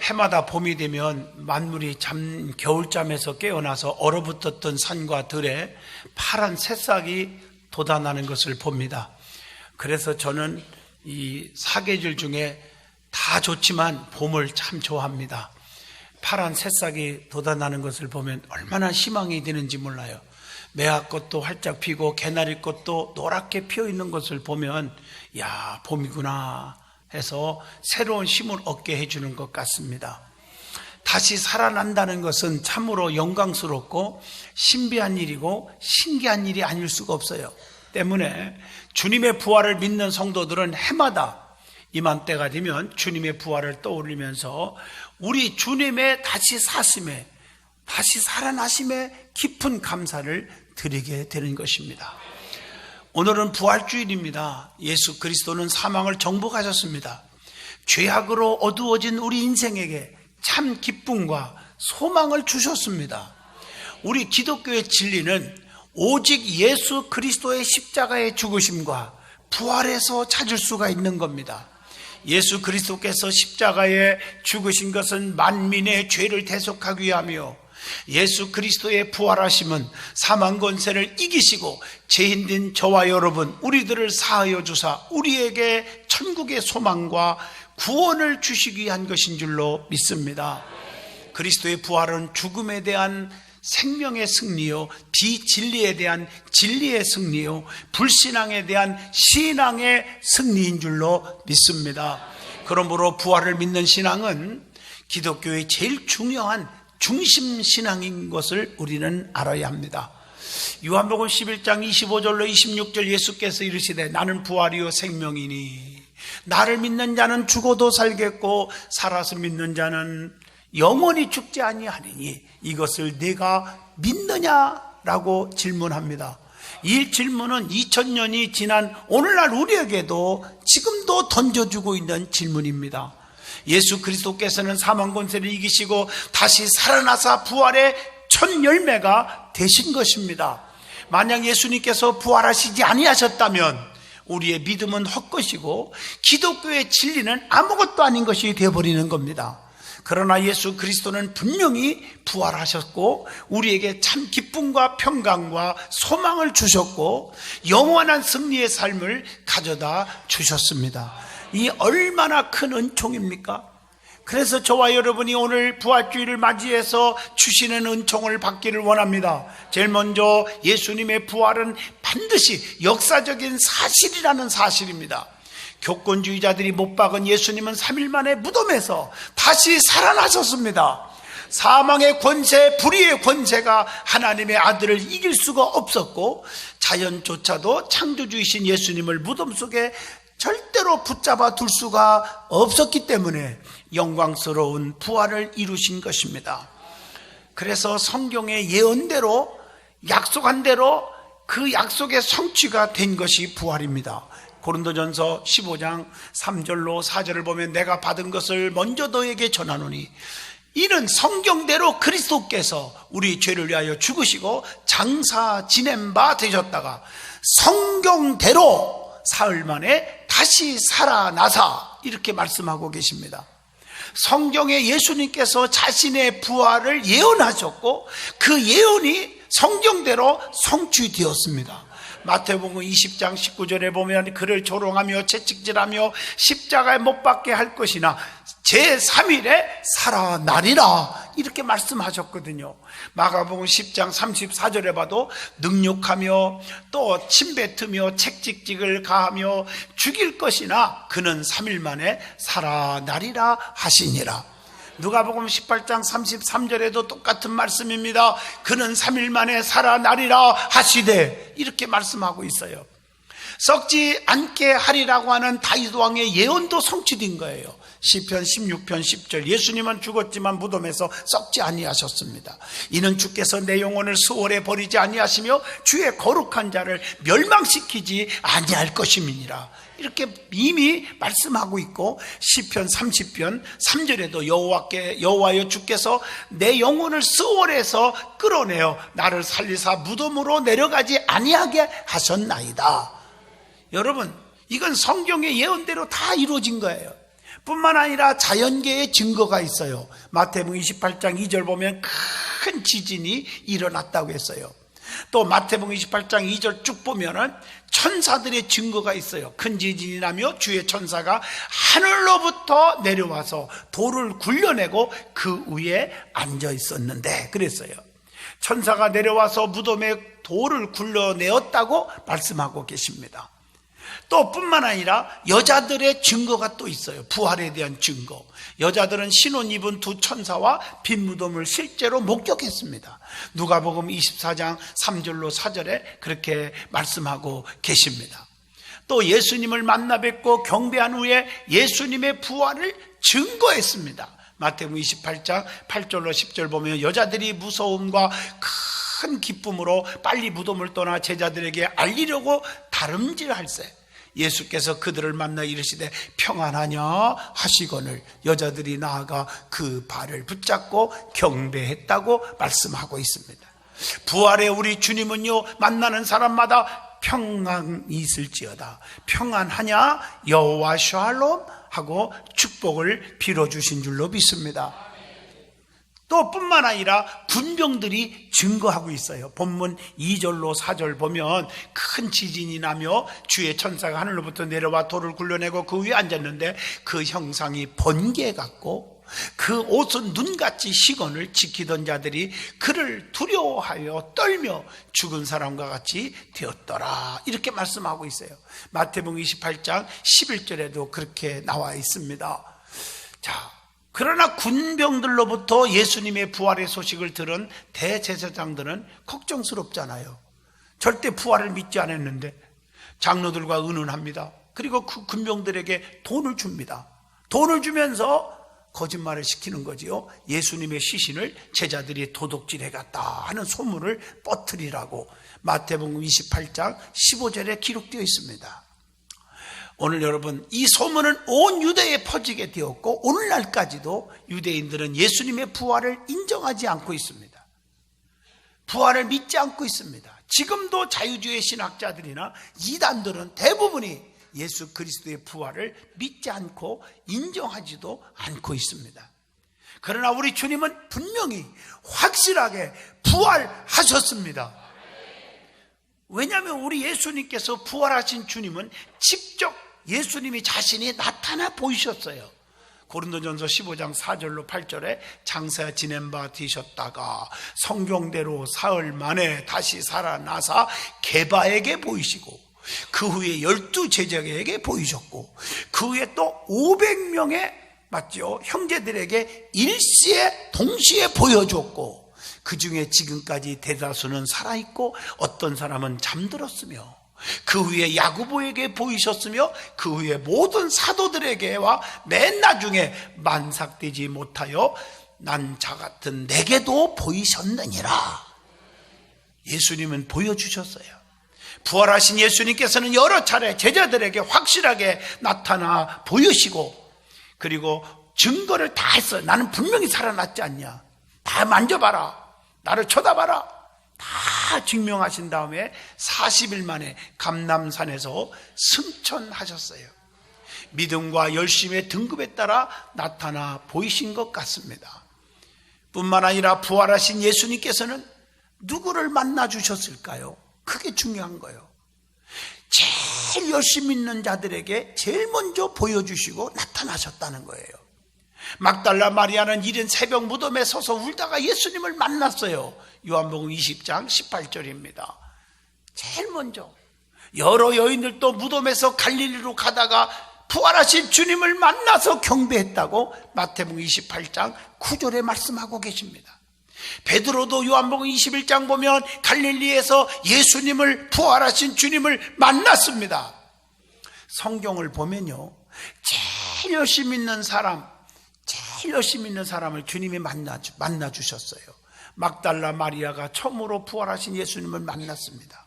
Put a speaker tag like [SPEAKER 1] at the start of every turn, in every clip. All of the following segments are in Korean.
[SPEAKER 1] 해마다 봄이 되면 만물이 겨울잠에서 깨어나서 얼어붙었던 산과 들에 파란 새싹이 돋아나는 것을 봅니다. 그래서 저는 이 사계절 중에 다 좋지만 봄을 참 좋아합니다. 파란 새싹이 돋아나는 것을 보면 얼마나 희망이 되는지 몰라요. 매화꽃도 활짝 피고 개나리꽃도 노랗게 피어있는 것을 보면 야, 봄이구나 해서 새로운 힘을 얻게 해주는 것 같습니다. 다시 살아난다는 것은 참으로 영광스럽고 신비한 일이고 신기한 일이 아닐 수가 없어요. 때문에 주님의 부활을 믿는 성도들은 해마다 이맘때가 되면 주님의 부활을 떠올리면서 우리 주님의 다시 사심에, 다시 살아나심에 깊은 감사를 드리게 되는 것입니다. 오늘은 부활주일입니다. 예수 그리스도는 사망을 정복하셨습니다. 죄악으로 어두워진 우리 인생에게 참 기쁨과 소망을 주셨습니다. 우리 기독교의 진리는 오직 예수 그리스도의 십자가의 죽으심과 부활에서 찾을 수가 있는 겁니다. 예수 그리스도께서 십자가에 죽으신 것은 만민의 죄를 대속하기 위하며 예수 그리스도의 부활하심은 사망 권세를 이기시고 죄인된 저와 여러분 우리들을 사하여 주사 우리에게 천국의 소망과 구원을 주시기 위한 것인 줄로 믿습니다. 그리스도의 부활은 죽음에 대한 생명의 승리요, 비진리에 대한 진리의 승리요, 불신앙에 대한 신앙의 승리인 줄로 믿습니다. 그러므로 부활을 믿는 신앙은 기독교의 제일 중요한 중심 신앙인 것을 우리는 알아야 합니다. 요한복음 11장 25절로 26절 예수께서 이르시되 나는 부활이요 생명이니 나를 믿는 자는 죽어도 살겠고 살아서 믿는 자는 영원히 죽지 아니하리니 이것을 네가 믿느냐라고 질문합니다. 이 질문은 2000년이 지난 오늘날 우리에게도 지금도 던져주고 있는 질문입니다. 예수 그리스도께서는 사망 권세를 이기시고 다시 살아나사 부활의 첫 열매가 되신 것입니다. 만약 예수님께서 부활하시지 아니하셨다면 우리의 믿음은 헛것이고 기독교의 진리는 아무것도 아닌 것이 되어버리는 겁니다. 그러나 예수 그리스도는 분명히 부활하셨고 우리에게 참 기쁨과 평강과 소망을 주셨고 영원한 승리의 삶을 가져다 주셨습니다. 이 얼마나 큰 은총입니까? 그래서 저와 여러분이 오늘 부활주일을 맞이해서 주시는 은총을 받기를 원합니다. 제일 먼저 예수님의 부활은 반드시 역사적인 사실이라는 사실입니다. 교권주의자들이 못 박은 예수님은 3일 만에 무덤에서 다시 살아나셨습니다. 사망의 권세, 불의의 권세가 하나님의 아들을 이길 수가 없었고 자연조차도 창조주이신 예수님을 무덤 속에 절대로 붙잡아 둘 수가 없었기 때문에 영광스러운 부활을 이루신 것입니다. 그래서 성경의 예언대로 약속한 대로 그 약속의 성취가 된 것이 부활입니다. 고린도전서 15장 3절로 4절을 보면 내가 받은 것을 먼저 너에게 전하노니 이는 성경대로 그리스도께서 우리 죄를 위하여 죽으시고 장사 지낸 바 되셨다가 성경대로 사흘 만에 다시 살아나사 이렇게 말씀하고 계십니다. 성경에 예수님께서 자신의 부활을 예언하셨고 그 예언이 성경대로 성취되었습니다. 마태복음 20장 19절에 보면 그를 조롱하며 채찍질하며 십자가에 못 박게 할 것이나 제3일에 살아나리라 이렇게 말씀하셨거든요. 마가복음 10장 34절에 봐도 능욕하며 또 침뱉으며 채찍질을 가하며 죽일 것이나 그는 3일 만에 살아나리라 하시니라. 누가복음 18장 33절에도 똑같은 말씀입니다. 그는 3일 만에 살아나리라 하시되 이렇게 말씀하고 있어요. 썩지 않게 하리라고 하는 다윗 왕의 예언도 성취된 거예요. 시편 16편 10절 예수님은 죽었지만 무덤에서 썩지 아니하셨습니다. 이는 주께서 내 영혼을 수월에 버리지 아니하시며 주의 거룩한 자를 멸망시키지 아니할 것임이니라. 이렇게 이미 말씀하고 있고 시편 30편 3절에도 여호와여 주께서 내 영혼을 수월에서 끌어내어 나를 살리사 무덤으로 내려가지 아니하게 하셨나이다. 여러분 이건 성경의 예언대로 다 이루어진 거예요. 뿐만 아니라 자연계의 증거가 있어요. 마태복음 28장 2절 보면 큰 지진이 일어났다고 했어요. 또 마태복음 28장 2절 쭉 보면은 천사들의 증거가 있어요. 큰 지진이 나며 주의 천사가 하늘로부터 내려와서 돌을 굴려내고 그 위에 앉아 있었는데 그랬어요. 천사가 내려와서 무덤에 돌을 굴려내었다고 말씀하고 계십니다. 또 뿐만 아니라 여자들의 증거가 또 있어요. 부활에 대한 증거. 여자들은 신혼 입은 두 천사와 빈 무덤을 실제로 목격했습니다. 누가복음 24장 3절로 4절에 그렇게 말씀하고 계십니다. 또 예수님을 만나 뵙고 경배한 후에 예수님의 부활을 증거했습니다. 마태복음 28장 8절로 10절 보면 여자들이 무서움과 큰 기쁨으로 빨리 무덤을 떠나 제자들에게 알리려고 다름질할세 예수께서 그들을 만나 이르시되 평안하냐 하시거늘 여자들이 나아가 그 발을 붙잡고 경배했다고 말씀하고 있습니다. 부활의 우리 주님은요, 만나는 사람마다 평안이 있을지어다, 평안하냐 여호와 샬롬 하고 축복을 빌어주신 줄로 믿습니다. 또 뿐만 아니라 군병들이 증거하고 있어요. 본문 2절로 4절 보면 큰 지진이 나며 주의 천사가 하늘로부터 내려와 돌을 굴려내고 그 위에 앉았는데 그 형상이 번개 같고 그 옷은 눈같이 식언을 지키던 자들이 그를 두려워하여 떨며 죽은 사람과 같이 되었더라, 이렇게 말씀하고 있어요. 마태복음 28장 11절에도 그렇게 나와 있습니다. 자, 그러나 군병들로부터 예수님의 부활의 소식을 들은 대제사장들은 걱정스럽잖아요. 절대 부활을 믿지 않았는데 장로들과 의논합니다. 그리고 그 군병들에게 돈을 줍니다. 돈을 주면서 거짓말을 시키는 거지요. 예수님의 시신을 제자들이 도둑질해 갔다 하는 소문을 퍼뜨리라고 마태복음 28장 15절에 기록되어 있습니다. 오늘 여러분, 이 소문은 온 유대에 퍼지게 되었고 오늘날까지도 유대인들은 예수님의 부활을 인정하지 않고 있습니다. 부활을 믿지 않고 있습니다. 지금도 자유주의 신학자들이나 이단들은 대부분이 예수 그리스도의 부활을 믿지 않고 인정하지도 않고 있습니다. 그러나 우리 주님은 분명히 확실하게 부활하셨습니다. 왜냐하면 우리 예수님께서 부활하신 주님은 직접 예수님이 자신이 나타나 보이셨어요. 고린도전서 15장 4절로 8절에 장사 지낸 바 되셨다가 성경대로 사흘 만에 다시 살아나사 게바에게 보이시고 그 후에 12제자에게 보이셨고 그 후에 또 500명의 맞죠? 형제들에게 일시에 동시에 보여줬고 그 중에 지금까지 대다수는 살아있고 어떤 사람은 잠들었으며 그 후에 야고보에게 보이셨으며 그 후에 모든 사도들에게와 맨 나중에 만삭되지 못하여 난 자 같은 내게도 보이셨느니라. 예수님은 보여주셨어요. 부활하신 예수님께서는 여러 차례 제자들에게 확실하게 나타나 보이시고 그리고 증거를 다 했어요. 나는 분명히 살아났지 않냐, 다 만져봐라, 나를 쳐다봐라, 다 증명하신 다음에 40일 만에 감람산에서 승천하셨어요. 믿음과 열심의 등급에 따라 나타나 보이신 것 같습니다. 뿐만 아니라 부활하신 예수님께서는 누구를 만나 주셨을까요? 그게 중요한 거예요. 제일 열심히 믿는 자들에게 제일 먼저 보여주시고 나타나셨다는 거예요. 막달라 마리아는 이른 새벽 무덤에 서서 울다가 예수님을 만났어요. 요한복음 20장 18절입니다. 제일 먼저. 여러 여인들도 무덤에서 갈릴리로 가다가 부활하신 주님을 만나서 경배했다고 마태복음 28장 9절에 말씀하고 계십니다. 베드로도 요한복음 21장 보면 갈릴리에서 예수님을, 부활하신 주님을 만났습니다. 성경을 보면요, 제일 열심히 믿는 사람, 제일 열심히 믿는 사람을 주님이 만나 주셨어요. 막달라 마리아가 처음으로 부활하신 예수님을 만났습니다.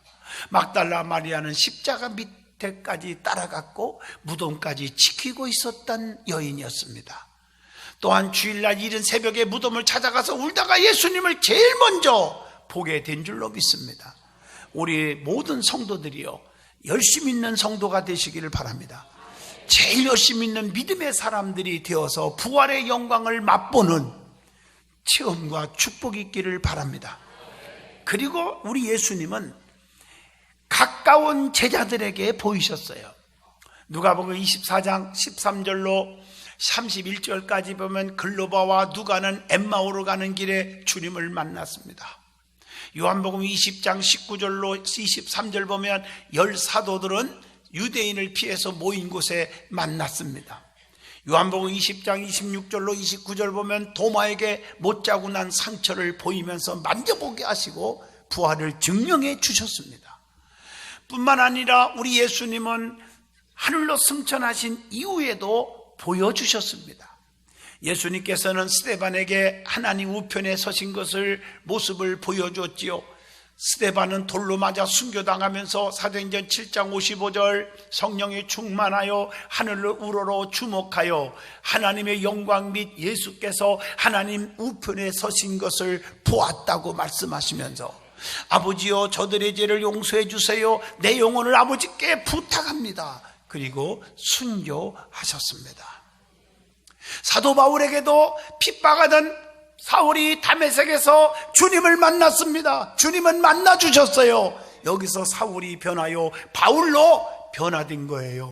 [SPEAKER 1] 막달라 마리아는 십자가 밑에까지 따라갔고 무덤까지 지키고 있었던 여인이었습니다. 또한 주일날 이른 새벽에 무덤을 찾아가서 울다가 예수님을 제일 먼저 보게 된 줄로 믿습니다. 우리 모든 성도들이요, 열심히 있는 성도가 되시기를 바랍니다. 제일 열심히 있는 믿음의 사람들이 되어서 부활의 영광을 맛보는 체험과 축복이 있기를 바랍니다. 그리고 우리 예수님은 가까운 제자들에게 보이셨어요. 누가복음 24장 13절로 31절까지 보면 글로바와 누가는 엠마오로 가는 길에 주님을 만났습니다. 요한복음 20장 19절로 23절 보면 10사도들은 유대인을 피해서 모인 곳에 만났습니다. 요한복음 20장 26절로 29절 보면 도마에게 못자고 난 상처를 보이면서 만져보게 하시고 부활을 증명해 주셨습니다. 뿐만 아니라 우리 예수님은 하늘로 승천하신 이후에도 보여주셨습니다. 예수님께서는 스데반에게 하나님 우편에 서신 것을 모습을 보여줬지요. 스데반은 돌로 맞아 순교당하면서 사도행전 7장 55절 성령이 충만하여 하늘을 우러러 주목하여 하나님의 영광 및 예수께서 하나님 우편에 서신 것을 보았다고 말씀하시면서 아버지여 저들의 죄를 용서해 주세요. 내 영혼을 아버지께 부탁합니다. 그리고 순교하셨습니다. 사도 바울에게도 핍박하던 사울이 다메섹에서 주님을 만났습니다. 주님은 만나주셨어요. 여기서 사울이 변하여 바울로 변화된 거예요.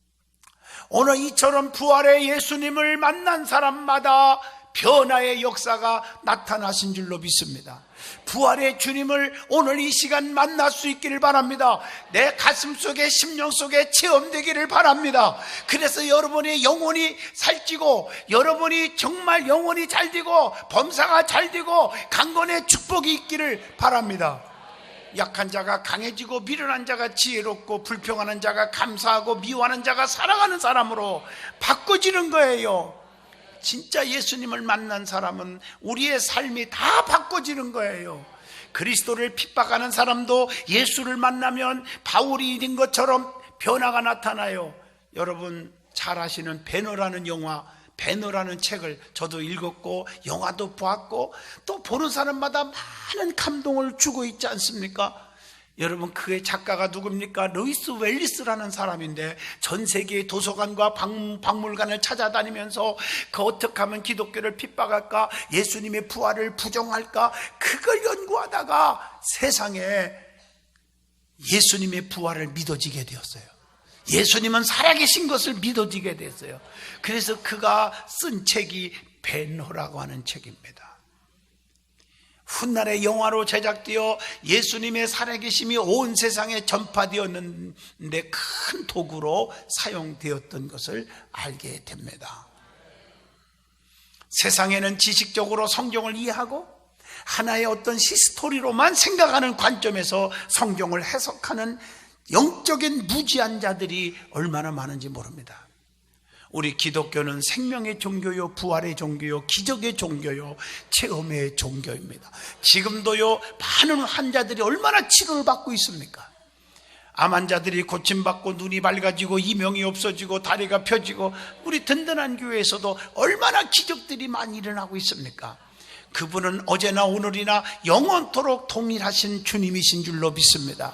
[SPEAKER 1] 오늘 이처럼 부활의 예수님을 만난 사람마다 변화의 역사가 나타나신 줄로 믿습니다. 부활의 주님을 오늘 이 시간 만날 수 있기를 바랍니다. 내 가슴 속에 심령 속에 체험되기를 바랍니다. 그래서 여러분의 영혼이 살찌고 여러분이 정말 영혼이 잘 되고 범사가 잘 되고 강건의 축복이 있기를 바랍니다. 약한 자가 강해지고 미련한 자가 지혜롭고 불평하는 자가 감사하고 미워하는 자가 사랑하는 사람으로 바꿔지는 거예요. 진짜 예수님을 만난 사람은 우리의 삶이 다 바꿔지는 거예요. 그리스도를 핍박하는 사람도 예수를 만나면 바울이 된 것처럼 변화가 나타나요. 여러분 잘 아시는 배너라는 영화, 배너라는 책을 저도 읽었고 영화도 보았고 또 보는 사람마다 많은 감동을 주고 있지 않습니까? 여러분 그의 작가가 누굽니까? 루이스 웰리스라는 사람인데 전 세계의 도서관과 박물관을 찾아다니면서 그 어떻게 하면 기독교를 핍박할까? 예수님의 부활을 부정할까? 그걸 연구하다가 세상에 예수님의 부활을 믿어지게 되었어요. 예수님은 살아계신 것을 믿어지게 됐어요. 그래서 그가 쓴 책이 벤호라고 하는 책입니다. 훗날에 영화로 제작되어 예수님의 살아계심이 온 세상에 전파되었는데 큰 도구로 사용되었던 것을 알게 됩니다. 세상에는 지식적으로 성경을 이해하고 하나의 어떤 히스토리로만 생각하는 관점에서 성경을 해석하는 영적인 무지한 자들이 얼마나 많은지 모릅니다. 우리 기독교는 생명의 종교요, 부활의 종교요, 기적의 종교요, 체험의 종교입니다. 지금도요, 많은 환자들이 얼마나 치료를 받고 있습니까? 암 환자들이 고침받고 눈이 밝아지고 이명이 없어지고 다리가 펴지고 우리 든든한 교회에서도 얼마나 기적들이 많이 일어나고 있습니까? 그분은 어제나 오늘이나 영원토록 동일하신 주님이신 줄로 믿습니다.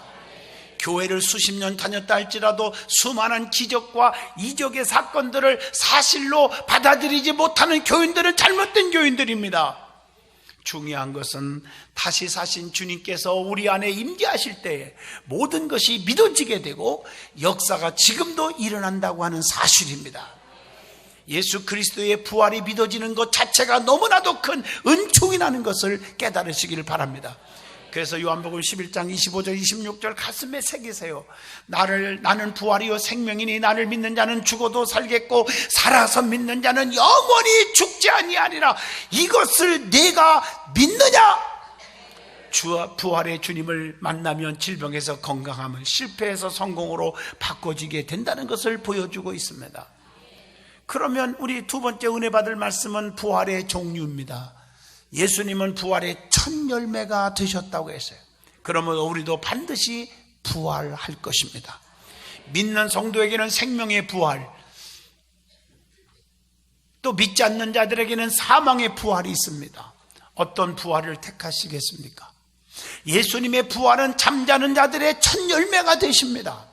[SPEAKER 1] 교회를 수십 년 다녔다 할지라도 수많은 기적과 이적의 사건들을 사실로 받아들이지 못하는 교인들은 잘못된 교인들입니다. 중요한 것은 다시 사신 주님께서 우리 안에 임재하실 때에 모든 것이 믿어지게 되고 역사가 지금도 일어난다고 하는 사실입니다. 예수 그리스도의 부활이 믿어지는 것 자체가 너무나도 큰 은총이라는 것을 깨달으시기를 바랍니다. 그래서 요한복음 11장 25절 26절 가슴에 새기세요. 나는 부활이요 생명이니 나를 믿는 자는 죽어도 살겠고 살아서 믿는 자는 영원히 죽지 아니하리라. 이것을 내가 믿느냐? 부활의 주님을 만나면 질병에서 건강함을, 실패에서 성공으로 바꿔지게 된다는 것을 보여주고 있습니다. 그러면 우리 두 번째 은혜 받을 말씀은 부활의 종류입니다. 예수님은 부활의 첫 열매가 되셨다고 했어요. 그러면 우리도 반드시 부활할 것입니다. 믿는 성도에게는 생명의 부활, 또 믿지 않는 자들에게는 사망의 부활이 있습니다. 어떤 부활을 택하시겠습니까? 예수님의 부활은 잠자는 자들의 첫 열매가 되십니다.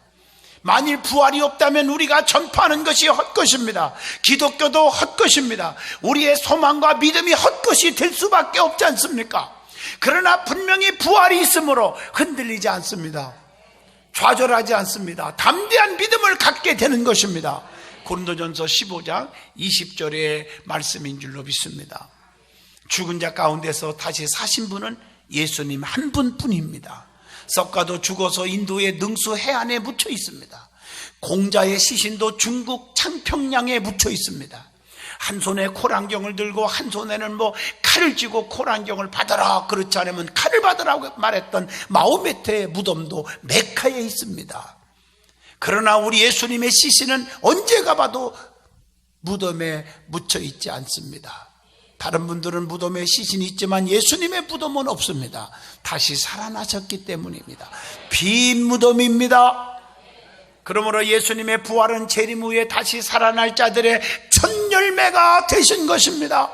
[SPEAKER 1] 만일 부활이 없다면 우리가 전파하는 것이 헛것입니다. 기독교도 헛것입니다. 우리의 소망과 믿음이 헛것이 될 수밖에 없지 않습니까? 그러나 분명히 부활이 있으므로 흔들리지 않습니다. 좌절하지 않습니다. 담대한 믿음을 갖게 되는 것입니다. 고린도전서 15장 20절의 말씀인 줄로 믿습니다. 죽은 자 가운데서 다시 사신 분은 예수님 한 분뿐입니다. 썩가도 죽어서 인도의 능수 해안에 묻혀 있습니다. 공자의 시신도 중국 창평양에 묻혀 있습니다. 한 손에 콜안경을 들고 한 손에는 칼을 쥐고 콜안경을 받아라, 그렇지 않으면 칼을 받으라고 말했던 마호메트의 무덤도 메카에 있습니다. 그러나 우리 예수님의 시신은 언제 가봐도 무덤에 묻혀 있지 않습니다. 다른 분들은 무덤에 시신이 있지만 예수님의 무덤은 없습니다. 다시 살아나셨기 때문입니다. 빈 무덤입니다. 그러므로 예수님의 부활은 재림 후에 다시 살아날 자들의 첫 열매가 되신 것입니다.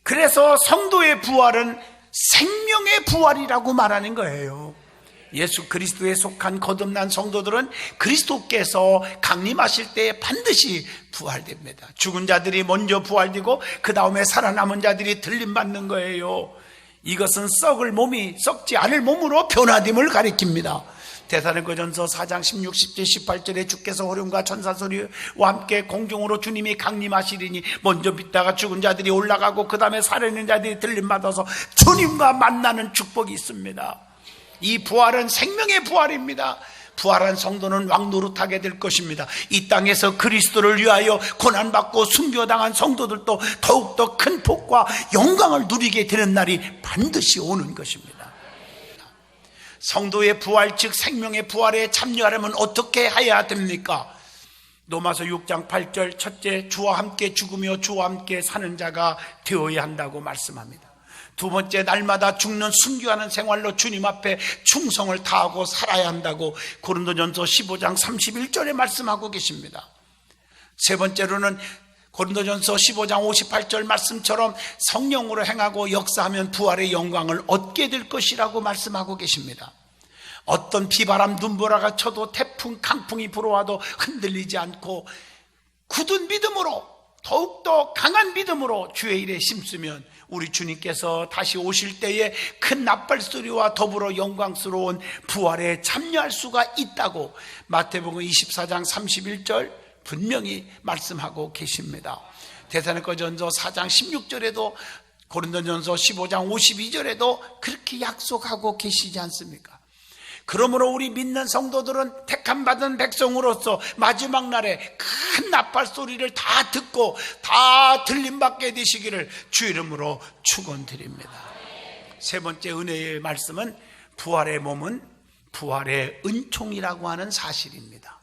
[SPEAKER 1] 그래서 성도의 부활은 생명의 부활이라고 말하는 거예요. 예수 그리스도에 속한 거듭난 성도들은 그리스도께서 강림하실 때 반드시 부활됩니다. 죽은 자들이 먼저 부활되고 그 다음에 살아남은 자들이 들림받는 거예요. 이것은 썩지 않을 몸으로 변화됨을 가리킵니다. 데살로니가전서 4장 16, 17, 18절에 주께서 호령과 천사 소리와 함께 공중으로 주님이 강림하시리니 먼저 믿다가 죽은 자들이 올라가고 그 다음에 살아있는 자들이 들림받아서 주님과 만나는 축복이 있습니다. 이 부활은 생명의 부활입니다. 부활한 성도는 왕노릇하게 될 것입니다. 이 땅에서 그리스도를 위하여 고난받고 순교당한 성도들도 더욱더 큰 복과 영광을 누리게 되는 날이 반드시 오는 것입니다. 성도의 부활, 즉 생명의 부활에 참여하려면 어떻게 해야 됩니까? 로마서 6장 8절, 첫째, 주와 함께 죽으며 주와 함께 사는 자가 되어야 한다고 말씀합니다. 두 번째, 날마다 죽는 순교하는 생활로 주님 앞에 충성을 다하고 살아야 한다고 고린도전서 15장 31절에 말씀하고 계십니다. 세 번째로는 고린도전서 15장 58절 말씀처럼 성령으로 행하고 역사하면 부활의 영광을 얻게 될 것이라고 말씀하고 계십니다. 어떤 비바람 눈보라가 쳐도 태풍 강풍이 불어와도 흔들리지 않고 굳은 믿음으로, 더욱더 강한 믿음으로 주의 일에 힘쓰면 우리 주님께서 다시 오실 때에 큰 나팔소리와 더불어 영광스러운 부활에 참여할 수가 있다고 마태복음 24장 31절 분명히 말씀하고 계십니다. 데살로니가전서 4장 16절에도 고린도전서 15장 52절에도 그렇게 약속하고 계시지 않습니까? 그러므로 우리 믿는 성도들은 택함받은 백성으로서 마지막 날에 큰 나팔 소리를 다 듣고 다 들림받게 되시기를 주 이름으로 축원드립니다. 세 번째 은혜의 말씀은 부활의 몸은 부활의 은총이라고 하는 사실입니다.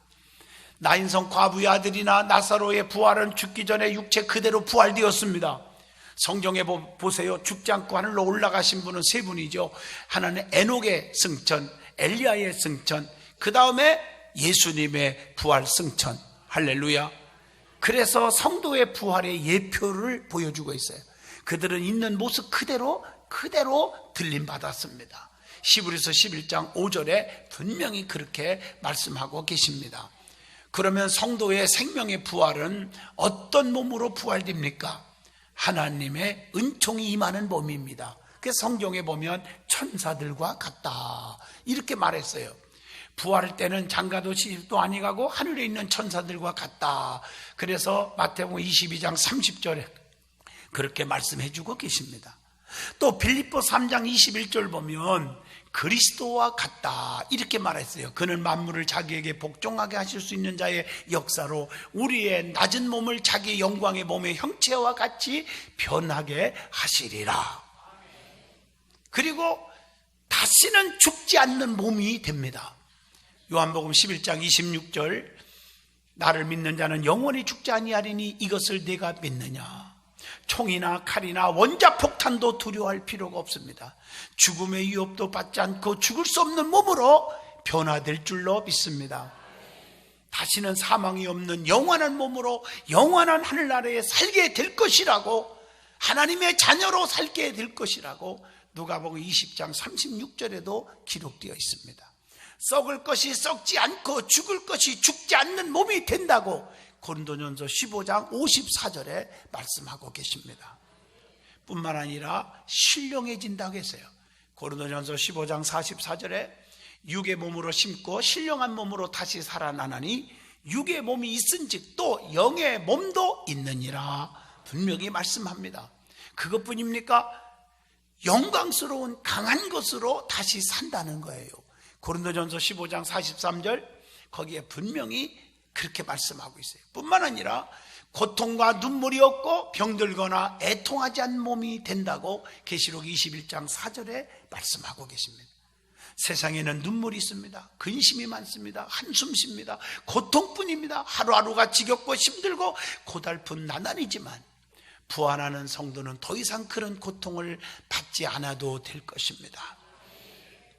[SPEAKER 1] 나인성 과부의 아들이나 나사로의 부활은 죽기 전에 육체 그대로 부활되었습니다. 성경에 보세요. 죽지 않고 하늘로 올라가신 분은 세 분이죠. 하나는 에녹의 승천, 엘리야의 승천, 그 다음에 예수님의 부활 승천. 할렐루야. 그래서 성도의 부활의 예표를 보여주고 있어요. 그들은 있는 모습 그대로 들림받았습니다. 히브리서 11장 5절에 분명히 그렇게 말씀하고 계십니다. 그러면 성도의 생명의 부활은 어떤 몸으로 부활됩니까? 하나님의 은총이 임하는 몸입니다. 그래서 성경에 보면 천사들과 같다 이렇게 말했어요. 부활할 때는 장가도 시집도 아니 가고 하늘에 있는 천사들과 같다. 그래서 마태복음 22장 30절에 그렇게 말씀해 주고 계십니다. 또 빌립보 3장 21절 보면 그리스도와 같다 이렇게 말했어요. 그는 만물을 자기에게 복종하게 하실 수 있는 자의 역사로 우리의 낮은 몸을 자기 영광의 몸의 형체와 같이 변하게 하시리라. 그리고 다시는 죽지 않는 몸이 됩니다. 요한복음 11장 26절 나를 믿는 자는 영원히 죽지 아니하리니 이것을 내가 믿느냐. 총이나 칼이나 원자폭탄도 두려워할 필요가 없습니다. 죽음의 위협도 받지 않고 죽을 수 없는 몸으로 변화될 줄로 믿습니다. 다시는 사망이 없는 영원한 몸으로 영원한 하늘나라에 살게 될 것이라고, 하나님의 자녀로 살게 될 것이라고 누가복음 20장 36절에도 기록되어 있습니다. 썩을 것이 썩지 않고 죽을 것이 죽지 않는 몸이 된다고 고린도전서 15장 54절에 말씀하고 계십니다. 뿐만 아니라 신령해진다고 했어요. 고린도전서 15장 44절에 육의 몸으로 심고 신령한 몸으로 다시 살아나나니 육의 몸이 있은즉 또 영의 몸도 있느니라 분명히 말씀합니다. 그것뿐입니까? 영광스러운 강한 것으로 다시 산다는 거예요. 고린도전서 15장 43절 거기에 분명히 그렇게 말씀하고 있어요. 뿐만 아니라 고통과 눈물이 없고 병들거나 애통하지 않는 몸이 된다고 계시록 21장 4절에 말씀하고 계십니다. 세상에는 눈물이 있습니다. 근심이 많습니다. 한숨 쉽니다. 고통뿐입니다. 하루하루가 지겹고 힘들고 고달픈 나날이지만 부활하는 성도는 더 이상 그런 고통을 받지 않아도 될 것입니다.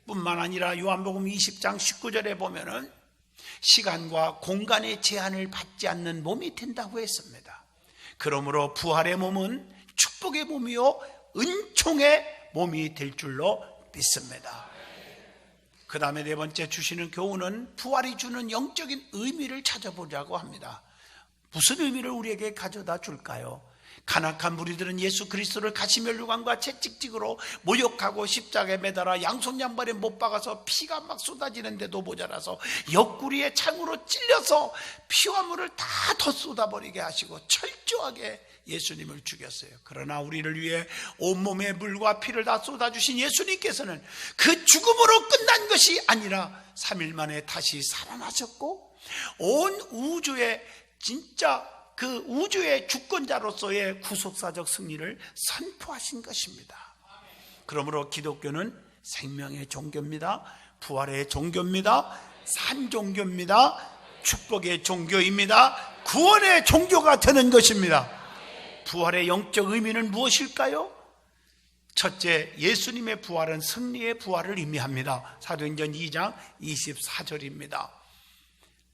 [SPEAKER 1] 뿐만 아니라 요한복음 20장 19절에 보면은 시간과 공간의 제한을 받지 않는 몸이 된다고 했습니다. 그러므로 부활의 몸은 축복의 몸이요 은총의 몸이 될 줄로 믿습니다. 그 다음에 네 번째 주시는 교훈은 부활이 주는 영적인 의미를 찾아보자고 합니다. 무슨 의미를 우리에게 가져다 줄까요? 간악한 무리들은 예수 그리스도를 가시면류관과 채찍질로 모욕하고 십자가에 매달아 양손양발에 못 박아서 피가 막 쏟아지는데도 모자라서 옆구리에 창으로 찔려서 피와 물을 다 더 쏟아버리게 하시고 철저하게 예수님을 죽였어요. 그러나 우리를 위해 온몸에 물과 피를 다 쏟아주신 예수님께서는 그 죽음으로 끝난 것이 아니라 3일 만에 다시 살아나셨고 온 우주에 진짜 그 우주의 주권자로서의 구속사적 승리를 선포하신 것입니다. 그러므로 기독교는 생명의 종교입니다. 부활의 종교입니다. 산종교입니다. 축복의 종교입니다. 구원의 종교가 되는 것입니다. 부활의 영적 의미는 무엇일까요? 첫째, 예수님의 부활은 승리의 부활을 의미합니다. 사도행전 2장 24절입니다.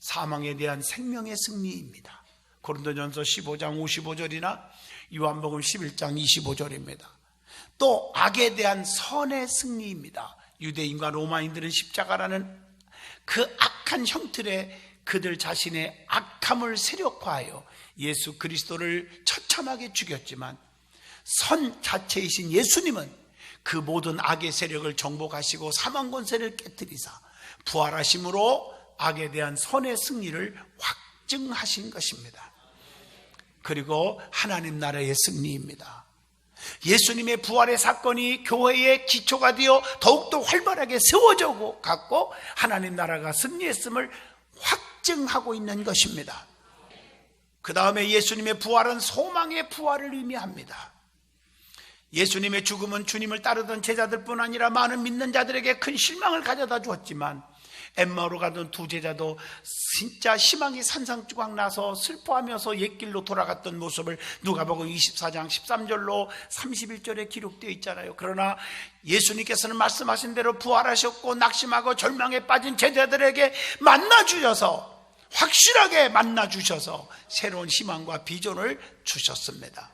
[SPEAKER 1] 사망에 대한 생명의 승리입니다. 고린도전서 15장 55절이나 요한복음 11장 25절입니다. 또 악에 대한 선의 승리입니다. 유대인과 로마인들은 십자가라는 그 악한 형틀에 그들 자신의 악함을 세력화하여 예수 그리스도를 처참하게 죽였지만 선 자체이신 예수님은 그 모든 악의 세력을 정복하시고 사망 권세를 깨뜨리사 부활하심으로 악에 대한 선의 승리를 확증하신 것입니다. 그리고 하나님 나라의 승리입니다. 예수님의 부활의 사건이 교회의 기초가 되어 더욱더 활발하게 세워져 갔고 하나님 나라가 승리했음을 확증하고 있는 것입니다. 그 다음에 예수님의 부활은 소망의 부활을 의미합니다. 예수님의 죽음은 주님을 따르던 제자들뿐 아니라 많은 믿는 자들에게 큰 실망을 가져다 주었지만 엠마오로 가던 두 제자도 진짜 희망이 산산조각 나서 슬퍼하면서 옛길로 돌아갔던 모습을 누가복음 24장 13절로 31절에 기록되어 있잖아요. 그러나 예수님께서는 말씀하신 대로 부활하셨고 낙심하고 절망에 빠진 제자들에게 만나주셔서 확실하게 만나주셔서 새로운 희망과 비전을 주셨습니다.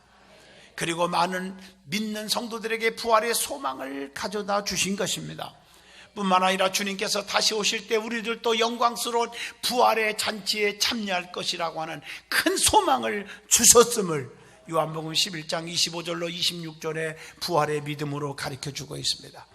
[SPEAKER 1] 그리고 많은 믿는 성도들에게 부활의 소망을 가져다 주신 것입니다. 뿐만 아니라 주님께서 다시 오실 때 우리들도 영광스러운 부활의 잔치에 참여할 것이라고 하는 큰 소망을 주셨음을 요한복음 11장 25절로 26절에 부활의 믿음으로 가르쳐주고 있습니다.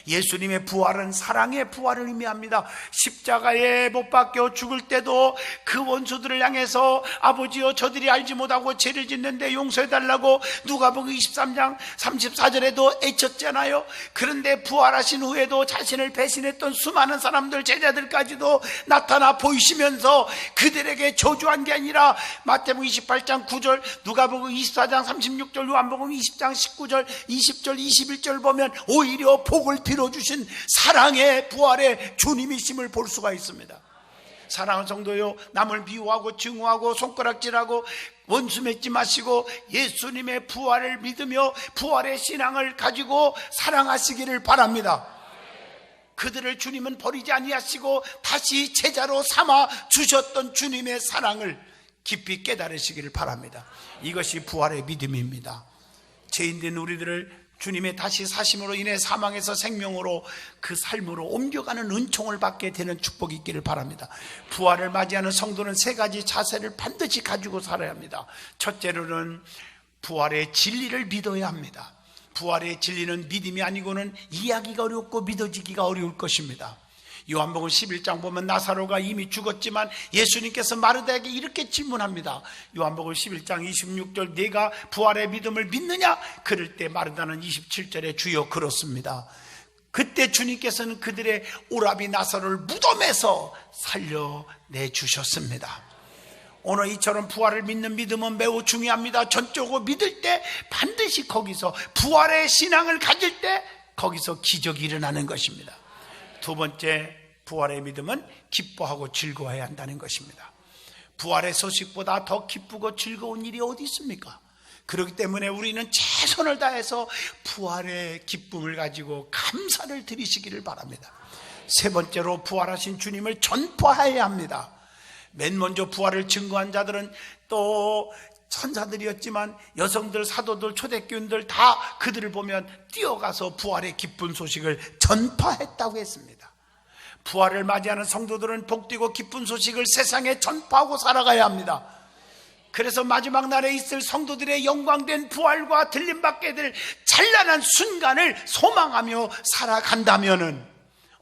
[SPEAKER 1] 예수님의 부활은 사랑의 부활을 의미합니다. 십자가에 못 박혀 죽을 때도 그 원수들을 향해서 아버지여 저들이 알지 못하고 죄를 짓는데 용서해달라고 누가복음 23장 34절에도 애쳤잖아요. 그런데 부활하신 후에도 자신을 배신했던 수많은 사람들 제자들까지도 나타나 보이시면서 그들에게 저주한 게 아니라 마태복음 28장 9절 누가복음 24장 36절 요한복음 20장 19절 20절 21절 보면 오히려 복을 빌어주신 사랑의 부활의 주님이심을 볼 수가 있습니다. 사랑하는 성도요, 남을 미워하고 증오하고 손가락질하고 원수 맺지 마시고 예수님의 부활을 믿으며 부활의 신앙을 가지고 사랑하시기를 바랍니다. 그들을 주님은 버리지 아니하시고 다시 제자로 삼아 주셨던 주님의 사랑을 깊이 깨달으시기를 바랍니다. 이것이 부활의 믿음입니다. 죄인된 우리들을 주님의 다시 사심으로 인해 사망에서 생명으로 그 삶으로 옮겨가는 은총을 받게 되는 축복이 있기를 바랍니다. 부활을 맞이하는 성도는 세 가지 자세를 반드시 가지고 살아야 합니다. 첫째로는 부활의 진리를 믿어야 합니다. 부활의 진리는 믿음이 아니고는 이해하기가 어렵고 믿어지기가 어려울 것입니다. 요한복음 11장 보면 나사로가 이미 죽었지만 예수님께서 마르다에게 이렇게 질문합니다. 요한복음 11장 26절 네가 부활의 믿음을 믿느냐? 그럴 때 마르다는 27절에 주여 그렇습니다. 그때 주님께서는 그들의 오라비 나사로를 무덤에서 살려내주셨습니다. 오늘 이처럼 부활을 믿는 믿음은 매우 중요합니다. 전적으로 믿을 때 반드시 거기서 부활의 신앙을 가질 때 거기서 기적이 일어나는 것입니다. 두 번째, 부활의 믿음은 기뻐하고 즐거워해야 한다는 것입니다. 부활의 소식보다 더 기쁘고 즐거운 일이 어디 있습니까? 그렇기 때문에 우리는 최선을 다해서 부활의 기쁨을 가지고 감사를 드리시기를 바랍니다. 세 번째로 부활하신 주님을 전파해야 합니다. 맨 먼저 부활을 증거한 자들은 또 천사들이었지만 여성들, 사도들, 초대교인들 다 그들을 보면 뛰어가서 부활의 기쁜 소식을 전파했다고 했습니다. 부활을 맞이하는 성도들은 복되고 기쁜 소식을 세상에 전파하고 살아가야 합니다. 그래서 마지막 날에 있을 성도들의 영광된 부활과 들림받게 될 찬란한 순간을 소망하며 살아간다면은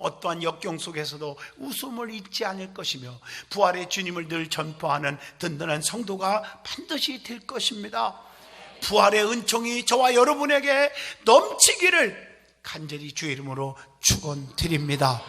[SPEAKER 1] 어떠한 역경 속에서도 웃음을 잃지 않을 것이며 부활의 주님을 늘 전파하는 든든한 성도가 반드시 될 것입니다. 부활의 은총이 저와 여러분에게 넘치기를 간절히 주의 이름으로 축원드립니다.